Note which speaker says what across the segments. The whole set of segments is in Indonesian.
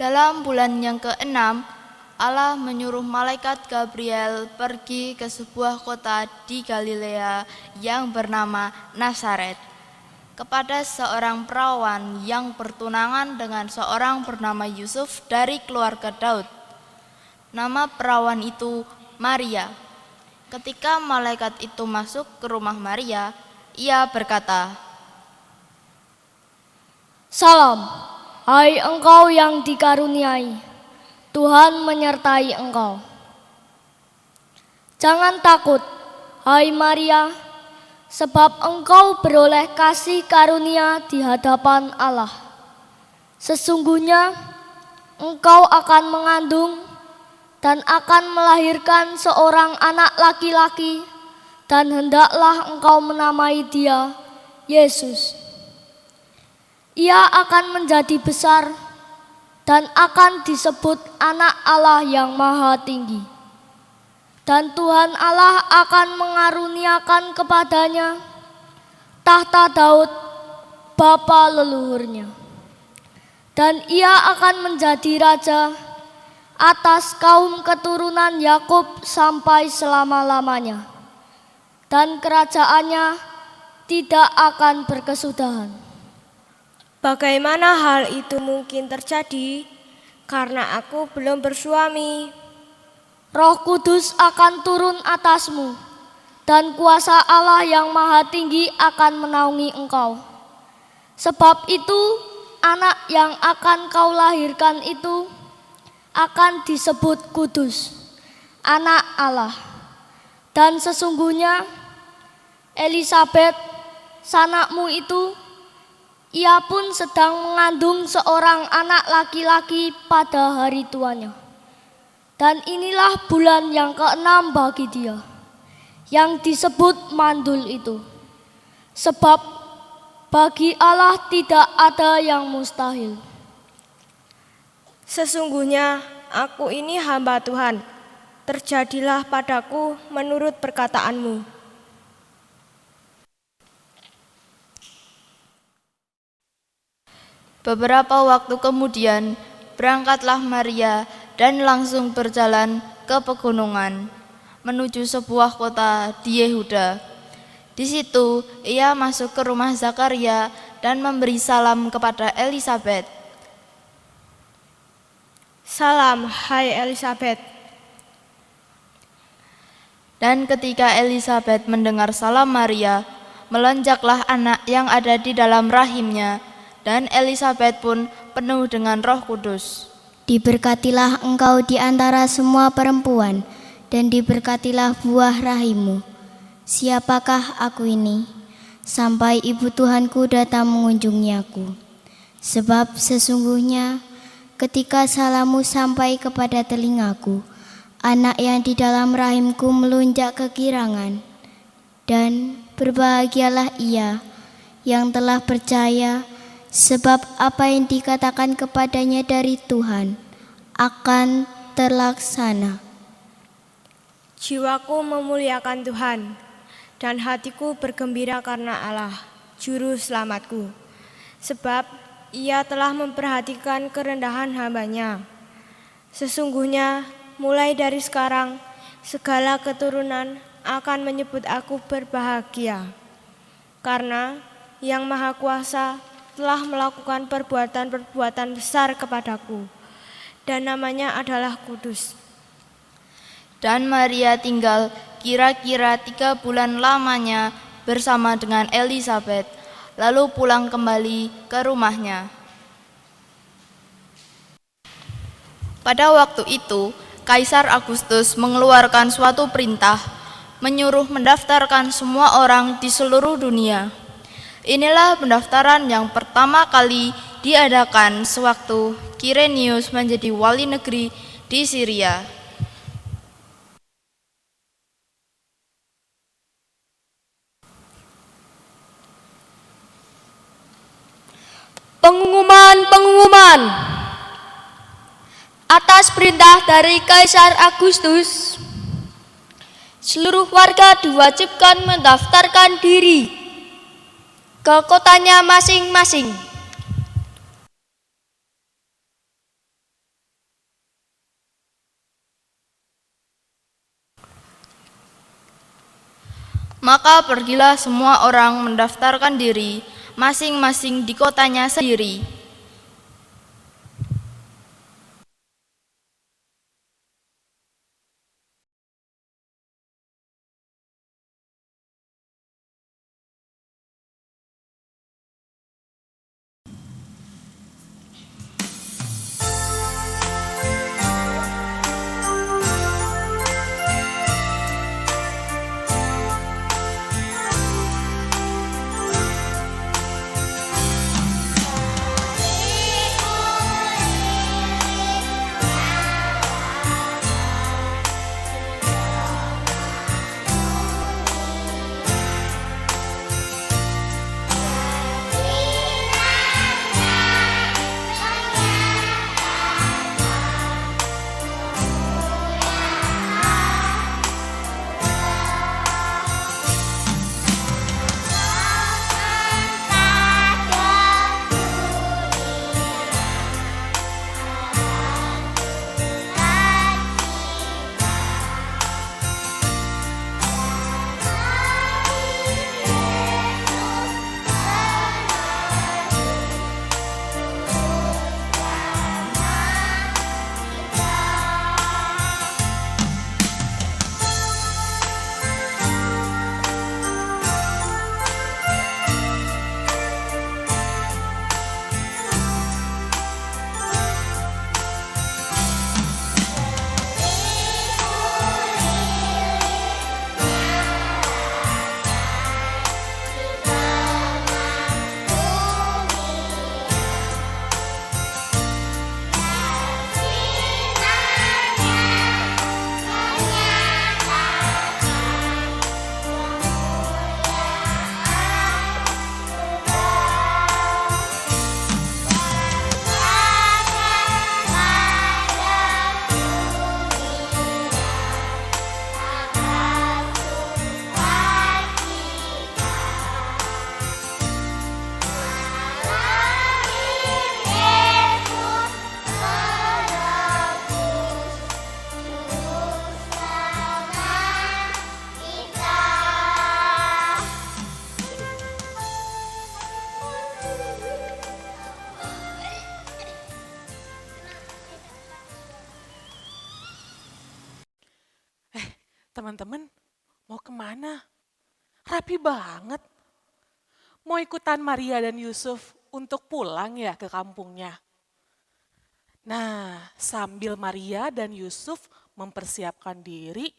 Speaker 1: Dalam bulan yang ke-6, Allah menyuruh malaikat Gabriel pergi ke sebuah kota di Galilea yang bernama Nazaret, kepada seorang perawan yang bertunangan dengan seorang bernama Yusuf dari keluarga Daud. Nama perawan itu Maria. Ketika malaikat itu masuk ke rumah Maria, ia berkata,
Speaker 2: "Salam, hai engkau yang dikaruniai, Tuhan menyertai engkau. Jangan takut, hai Maria, sebab engkau beroleh kasih karunia di hadapan Allah. Sesungguhnya engkau akan mengandung dan akan melahirkan seorang anak laki-laki, dan hendaklah engkau menamai dia Yesus. Ia akan menjadi besar dan akan disebut Anak Allah yang Maha Tinggi. Dan Tuhan Allah akan mengaruniakan kepadanya tahta Daud, bapa leluhurnya. Dan ia akan menjadi raja atas kaum keturunan Yakub sampai selama-lamanya. Dan kerajaannya tidak akan berkesudahan."
Speaker 3: Bagaimana hal itu mungkin terjadi? Karena aku belum bersuami.
Speaker 2: Roh Kudus akan turun atasmu, dan kuasa Allah yang Maha Tinggi akan menaungi engkau. Sebab itu, anak yang akan kau lahirkan itu akan disebut kudus, Anak Allah. Dan sesungguhnya Elisabet, sanakmu itu, ia pun sedang mengandung seorang anak laki-laki pada hari tuanya. Dan inilah bulan yang ke-6 bagi dia, yang disebut mandul itu. Sebab bagi Allah tidak ada yang mustahil.
Speaker 3: Sesungguhnya aku ini hamba Tuhan. Terjadilah padaku menurut perkataanmu.
Speaker 1: Beberapa waktu kemudian, berangkatlah Maria dan langsung berjalan ke pegunungan, menuju sebuah kota di Yehuda. Di situ, ia masuk ke rumah Zakaria dan memberi salam kepada Elisabet.
Speaker 3: Salam, hai Elisabet.
Speaker 1: Dan ketika Elisabet mendengar salam Maria, melonjaklah anak yang ada di dalam rahimnya, dan Elisabet pun penuh dengan Roh Kudus.
Speaker 4: Diberkatilah engkau di antara semua perempuan, dan diberkatilah buah rahimmu. Siapakah aku ini, sampai ibu Tuhanku datang mengunjungi aku? Sebab sesungguhnya ketika salammu sampai kepada telingaku, anak yang di dalam rahimku melunjak kegirangan. Dan berbahagialah ia yang telah percaya, sebab apa yang dikatakan kepadanya dari Tuhan akan terlaksana.
Speaker 3: Jiwaku memuliakan Tuhan, dan hatiku bergembira karena Allah, Juru Selamatku. Sebab ia telah memperhatikan kerendahan hamba-Nya. Sesungguhnya mulai dari sekarang, segala keturunan akan menyebut aku berbahagia. Karena Yang Maha Kuasa telah melakukan perbuatan-perbuatan besar kepadaku, dan namanya adalah kudus.
Speaker 1: Dan Maria tinggal kira-kira 3 bulan lamanya bersama dengan Elisabet, lalu pulang kembali ke rumahnya. Pada waktu itu, Kaisar Agustus mengeluarkan suatu perintah, menyuruh mendaftarkan semua orang di seluruh dunia. Inilah pendaftaran yang pertama kali diadakan sewaktu Kirenius menjadi wali negeri di Syria.
Speaker 2: Pengumuman. Atas perintah dari Kaisar Agustus, seluruh warga diwajibkan mendaftarkan diri ke kotanya masing-masing.
Speaker 1: Maka pergilah semua orang mendaftarkan diri, masing-masing di kotanya sendiri.
Speaker 5: Teman-teman, mau kemana? Rapi banget. Mau ikutan Maria dan Yusuf untuk pulang ya ke kampungnya? Nah, sambil Maria dan Yusuf mempersiapkan diri,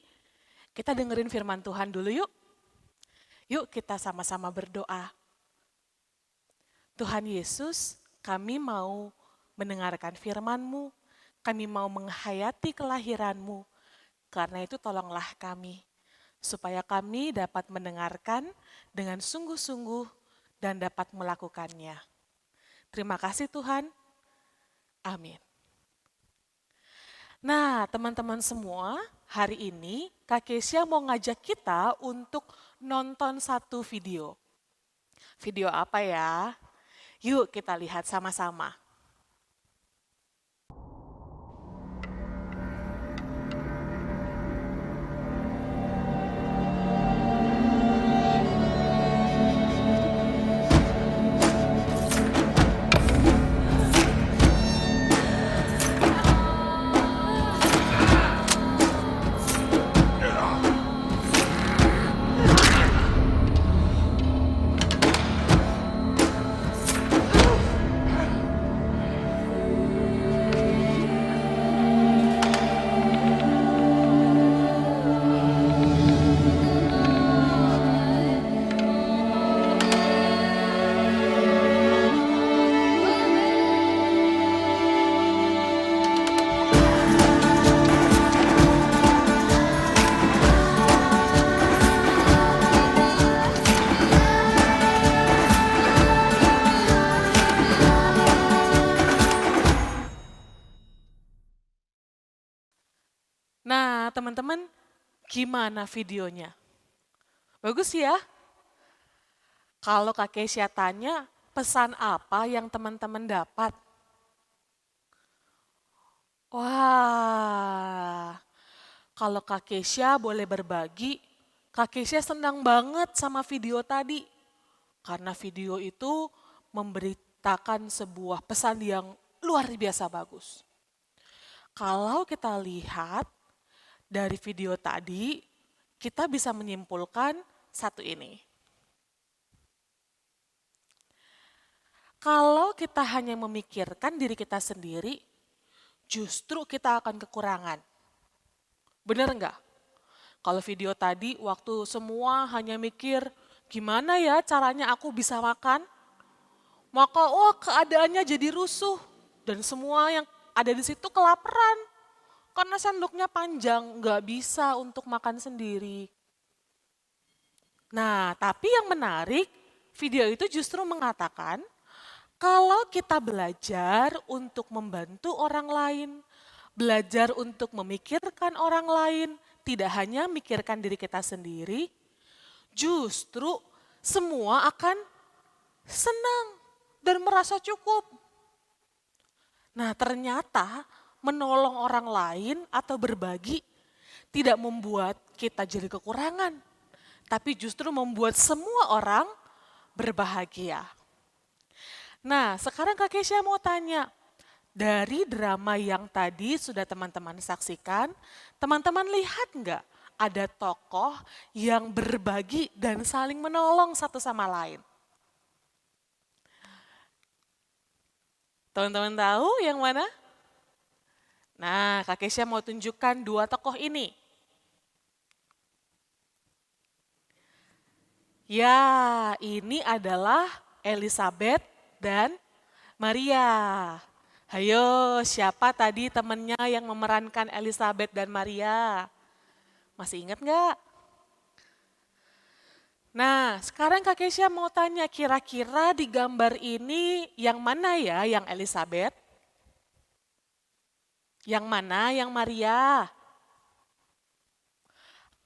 Speaker 5: kita dengerin firman Tuhan dulu yuk. Yuk kita sama-sama berdoa. Tuhan Yesus, kami mau mendengarkan firman-Mu, kami mau menghayati kelahiran-Mu. Karena itu tolonglah kami, supaya kami dapat mendengarkan dengan sungguh-sungguh dan dapat melakukannya. Terima kasih Tuhan. Amin. Nah, teman-teman semua, hari ini Kak Kesia mau ngajak kita untuk nonton satu video. Video apa ya? Yuk kita lihat sama-sama. Nah, teman-teman, gimana videonya? Bagus ya? Kalau Kak Kesia tanya, pesan apa yang teman-teman dapat? Wah, kalau Kak Kesia boleh berbagi, Kak Kesha senang banget sama video tadi. Karena video itu memberitakan sebuah pesan yang luar biasa bagus. Kalau kita lihat dari video tadi, kita bisa menyimpulkan satu ini. Kalau kita hanya memikirkan diri kita sendiri, justru kita akan kekurangan. Bener nggak? Kalau video tadi waktu semua hanya mikir, gimana ya caranya aku bisa makan? Maka keadaannya jadi rusuh dan semua yang ada di situ kelaparan. Karena sendoknya panjang, nggak bisa untuk makan sendiri. Nah, tapi yang menarik, video itu justru mengatakan, kalau kita belajar untuk membantu orang lain, belajar untuk memikirkan orang lain, tidak hanya mikirkan diri kita sendiri, justru semua akan senang dan merasa cukup. Nah, ternyata menolong orang lain atau berbagi tidak membuat kita jadi kekurangan, tapi justru membuat semua orang berbahagia. Nah, sekarang Kak Kesha mau tanya, dari drama yang tadi sudah teman-teman saksikan, teman-teman lihat nggak ada tokoh yang berbagi dan saling menolong satu sama lain? Teman-teman tahu yang mana? Nah, Kak Kesha mau tunjukkan dua tokoh ini. Ya, ini adalah Elizabeth dan Maria. Hayo, siapa tadi temannya yang memerankan Elizabeth dan Maria? Masih ingat nggak? Nah, sekarang Kak Kesha mau tanya, kira-kira di gambar ini yang mana ya yang Elizabeth? Yang mana yang Maria?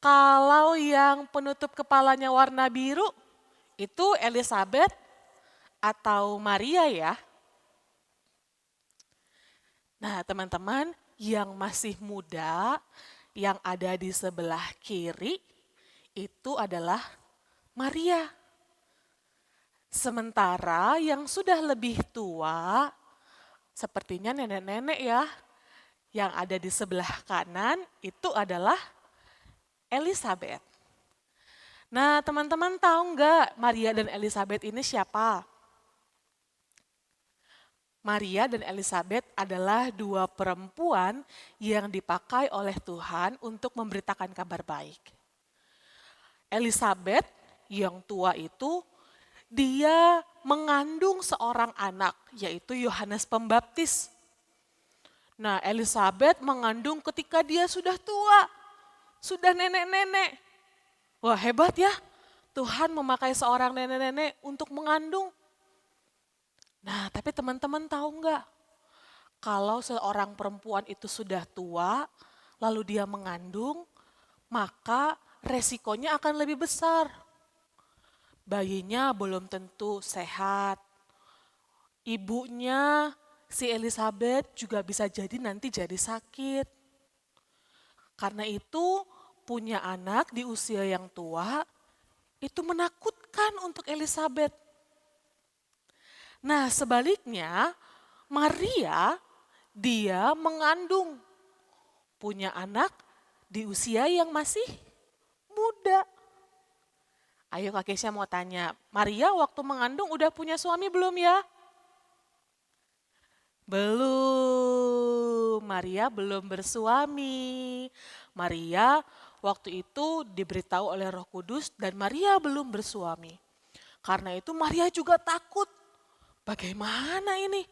Speaker 5: Kalau yang penutup kepalanya warna biru, itu Elizabeth atau Maria ya? Nah, teman-teman yang masih muda, yang ada di sebelah kiri, itu adalah Maria. Sementara yang sudah lebih tua, sepertinya nenek-nenek ya, yang ada di sebelah kanan itu adalah Elizabeth. Nah, teman-teman tahu nggak Maria dan Elizabeth ini siapa? Maria dan Elizabeth adalah dua perempuan yang dipakai oleh Tuhan untuk memberitakan kabar baik. Elizabeth yang tua itu, dia mengandung seorang anak, yaitu Yohanes Pembaptis. Nah, Elizabeth mengandung ketika dia sudah tua, sudah nenek-nenek. Wah, hebat ya, Tuhan memakai seorang nenek-nenek untuk mengandung. Nah, tapi teman-teman tahu nggak? Kalau seorang perempuan itu sudah tua, lalu dia mengandung, maka resikonya akan lebih besar. Bayinya belum tentu sehat. Ibunya, si Elizabeth juga bisa jadi nanti jadi sakit. Karena itu punya anak di usia yang tua, itu menakutkan untuk Elizabeth. Nah, sebaliknya Maria, dia mengandung, punya anak di usia yang masih muda. Ayo Kak Kesha mau tanya, Maria waktu mengandung udah punya suami belum ya? Belum, Maria belum bersuami. Maria waktu itu diberitahu oleh Roh Kudus dan Maria belum bersuami. Karena itu Maria juga takut. Bagaimana ini?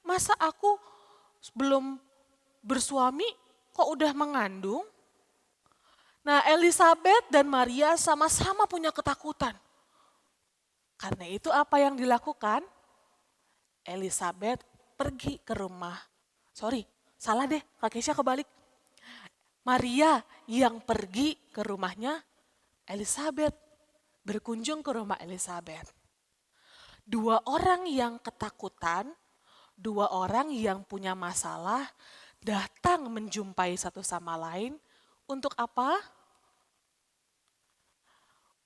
Speaker 5: Masa aku belum bersuami kok udah mengandung? Nah, Elizabeth dan Maria sama-sama punya ketakutan. Karena itu apa yang dilakukan? Elizabeth pergi ke rumah. Sorry, salah deh, Kak Kesha kebalik. Maria yang pergi ke rumahnya Elizabeth, berkunjung ke rumah Elizabeth. Dua orang yang ketakutan, dua orang yang punya masalah, datang menjumpai satu sama lain untuk apa?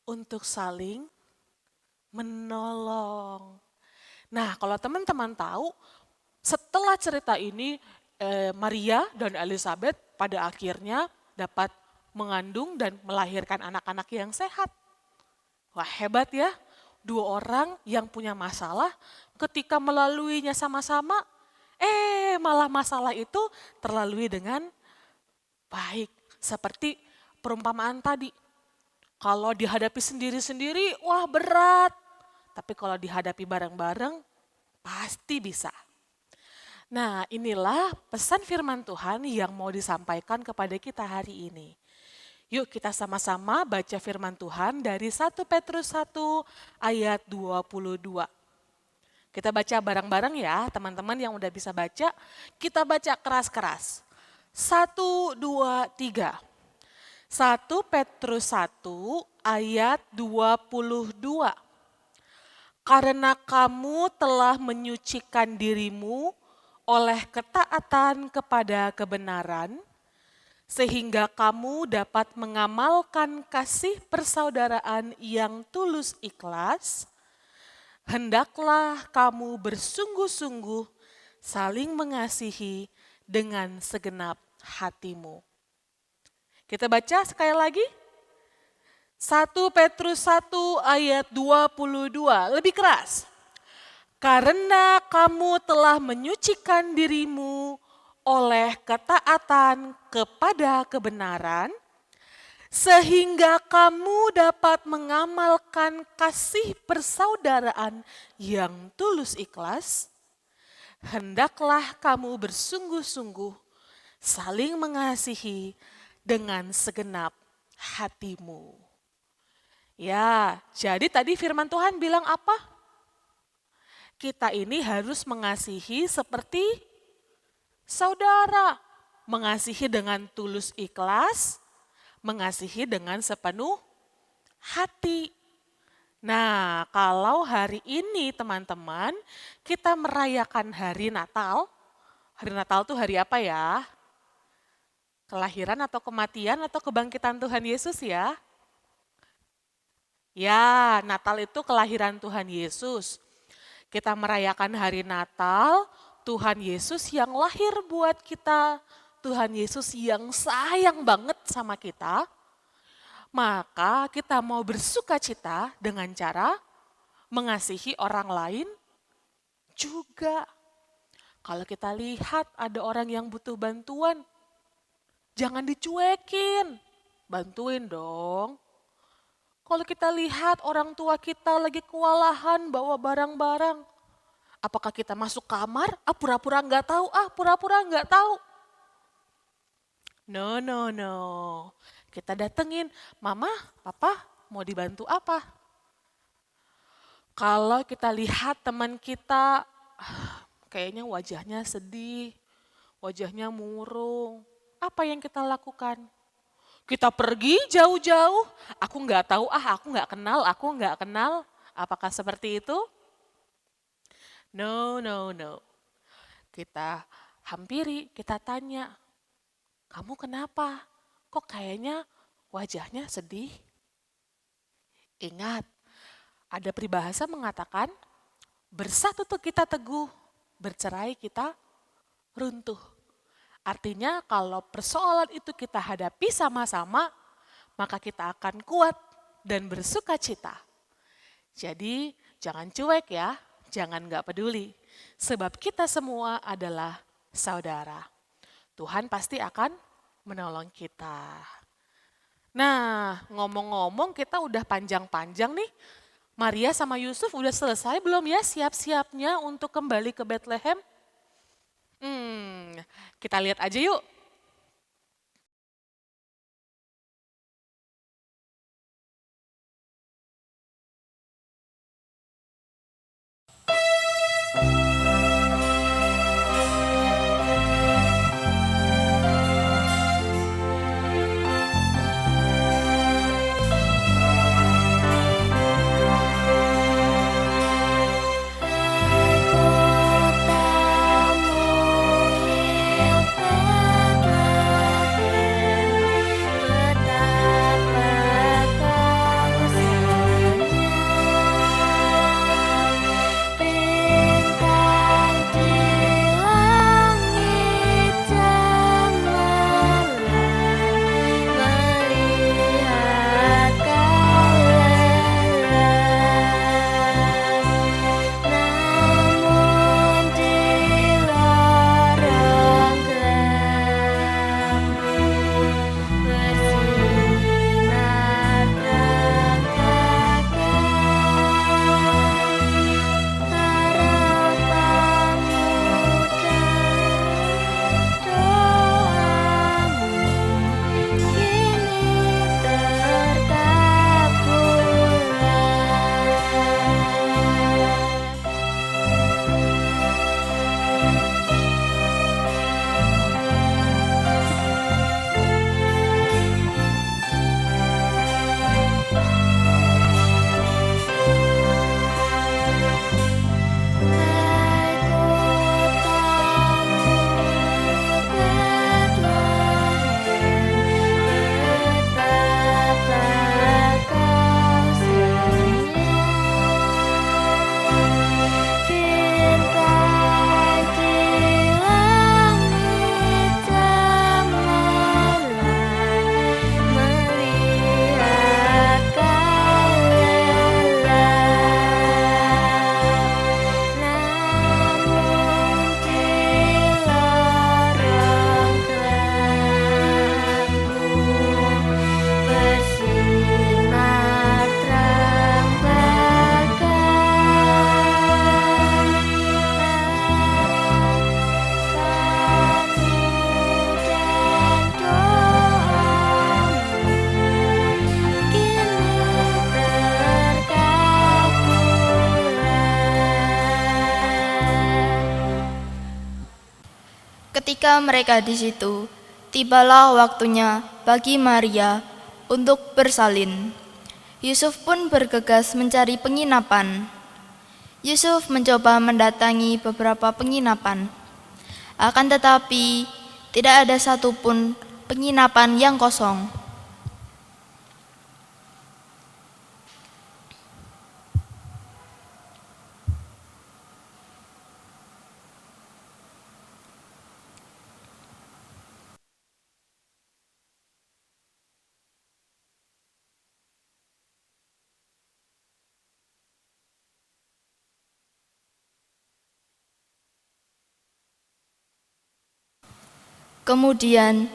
Speaker 5: untuk saling menolong. Nah, kalau teman-teman tahu, setelah cerita ini, Maria dan Elizabeth pada akhirnya dapat mengandung dan melahirkan anak-anak yang sehat. Wah, hebat ya. Dua orang yang punya masalah ketika melaluinya sama-sama, malah masalah itu terlalui dengan baik. Seperti perumpamaan tadi. Kalau dihadapi sendiri-sendiri, wah berat. Tapi kalau dihadapi bareng-bareng, pasti bisa. Nah, inilah pesan firman Tuhan yang mau disampaikan kepada kita hari ini. Yuk kita sama-sama baca firman Tuhan dari 1 Petrus 1 ayat 22. Kita baca bareng-bareng ya, teman-teman yang udah bisa baca, kita baca keras-keras. 1, 2, 3. 1 Petrus 1 ayat 22. Karena kamu telah menyucikan dirimu oleh ketaatan kepada kebenaran, sehingga kamu dapat mengamalkan kasih persaudaraan yang tulus ikhlas, hendaklah kamu bersungguh-sungguh saling mengasihi dengan segenap hatimu. Kita baca sekali lagi. 1 Petrus 1 ayat 22, lebih keras. Karena kamu telah menyucikan dirimu oleh ketaatan kepada kebenaran, sehingga kamu dapat mengamalkan kasih persaudaraan yang tulus ikhlas, hendaklah kamu bersungguh-sungguh saling mengasihi dengan segenap hatimu. Ya, jadi tadi firman Tuhan bilang apa? Kita ini harus mengasihi seperti saudara. Mengasihi dengan tulus ikhlas, mengasihi dengan sepenuh hati. Nah, kalau hari ini teman-teman, kita merayakan hari Natal. Hari Natal itu hari apa ya? Kelahiran atau kematian atau kebangkitan Tuhan Yesus ya? Ya, Natal itu kelahiran Tuhan Yesus. Kita merayakan hari Natal, Tuhan Yesus yang lahir buat kita, Tuhan Yesus yang sayang banget sama kita, maka kita mau bersuka cita dengan cara mengasihi orang lain juga. Kalau kita lihat ada orang yang butuh bantuan, jangan dicuekin, bantuin dong. Kalau kita lihat orang tua kita lagi kewalahan bawa barang-barang, apakah kita masuk kamar? Pura-pura nggak tahu, pura-pura nggak tahu. No, no, no. Kita datengin, mama, papa mau dibantu apa? Kalau kita lihat teman kita, kayaknya wajahnya sedih, wajahnya murung, apa yang kita lakukan? Kita pergi jauh-jauh, aku nggak tahu, aku nggak kenal. Apakah seperti itu? No, no, no. Kita hampiri, kita tanya, kamu kenapa? Kok kayaknya wajahnya sedih? Ingat, ada peribahasa mengatakan, bersatu tuh kita teguh, bercerai kita runtuh. Artinya kalau persoalan itu kita hadapi sama-sama, maka kita akan kuat dan bersuka cita. Jadi jangan cuek ya, jangan nggak peduli. Sebab kita semua adalah saudara. Tuhan pasti akan menolong kita. Nah, ngomong-ngomong kita udah panjang-panjang nih. Maria sama Yusuf udah selesai belum ya siap-siapnya untuk kembali ke Bethlehem? Kita lihat aja yuk.
Speaker 4: Kotamu yang
Speaker 1: Ketika mereka di situ, tibalah waktunya bagi Maria untuk bersalin. Yusuf pun bergegas mencari penginapan. Yusuf mencoba mendatangi beberapa penginapan. Akan tetapi, tidak ada satupun penginapan yang kosong. Kemudian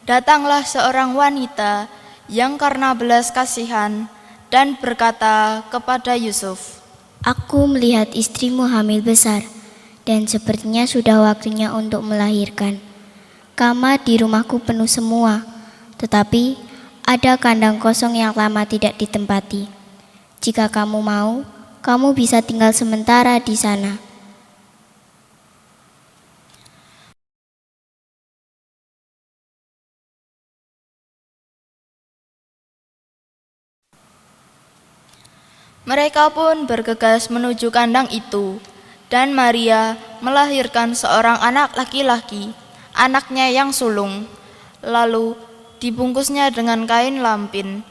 Speaker 1: datanglah seorang wanita yang karena belas kasihan dan berkata kepada Yusuf,
Speaker 4: Aku melihat istrimu hamil besar, dan sepertinya sudah waktunya untuk melahirkan. Kamar di rumahku penuh semua, tetapi ada kandang kosong yang lama tidak ditempati. Jika kamu mau, kamu bisa tinggal sementara di sana.
Speaker 1: Mereka pun bergegas menuju kandang itu, dan Maria melahirkan seorang anak laki-laki, anaknya yang sulung. Lalu dibungkusnya dengan kain lampin,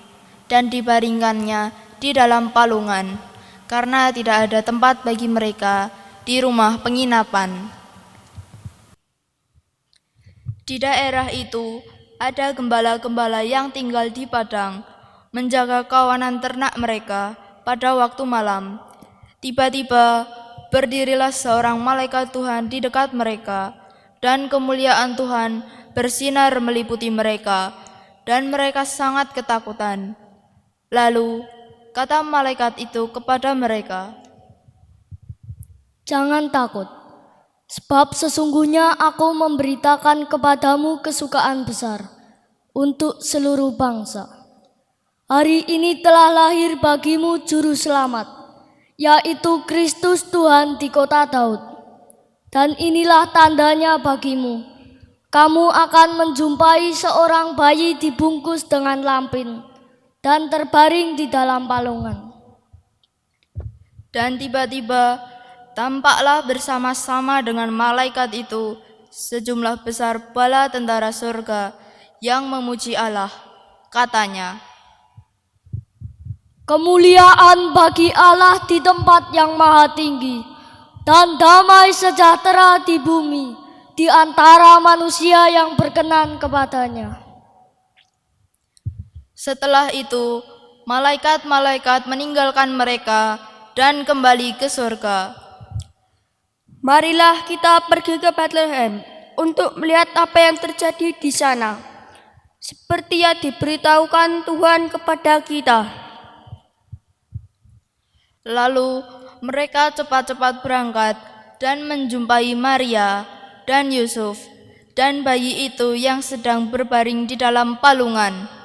Speaker 1: dan dibaringkannya di dalam palungan, karena tidak ada tempat bagi mereka di rumah penginapan. Di daerah itu ada gembala-gembala yang tinggal di padang, menjaga kawanan ternak mereka. Pada waktu malam, tiba-tiba berdirilah seorang malaikat Tuhan di dekat mereka, dan kemuliaan Tuhan bersinar meliputi mereka, dan mereka sangat ketakutan. Lalu kata malaikat itu kepada mereka,
Speaker 2: Jangan takut, sebab sesungguhnya aku memberitakan kepadamu kesukaan besar untuk seluruh bangsa. Hari ini telah lahir bagimu juru selamat, yaitu Kristus Tuhan di kota Daud. Dan inilah tandanya bagimu, kamu akan menjumpai seorang bayi dibungkus dengan lampin dan terbaring di dalam palungan.
Speaker 1: dan tiba-tiba tampaklah bersama-sama dengan malaikat itu sejumlah besar bala tentara surga yang memuji Allah. Katanya,
Speaker 2: Kemuliaan bagi Allah di tempat yang maha tinggi, dan damai sejahtera di bumi, di antara manusia yang berkenan kepadanya.
Speaker 1: setelah itu malaikat-malaikat meninggalkan mereka dan kembali ke surga.
Speaker 3: Marilah kita pergi ke Bethlehem untuk melihat apa yang terjadi di sana, seperti yang diberitahukan Tuhan kepada kita.
Speaker 1: Lalu mereka cepat-cepat berangkat dan menjumpai Maria dan Yusuf dan bayi itu yang sedang berbaring di dalam palungan.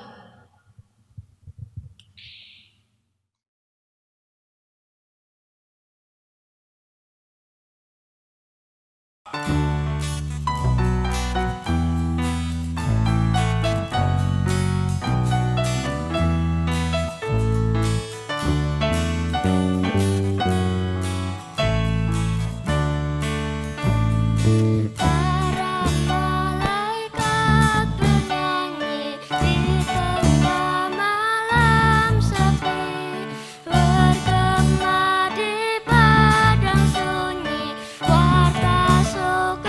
Speaker 6: Para malaikat bernyanyi di tengah malam sepi, bergema di padang sunyi, warta suka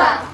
Speaker 6: dua,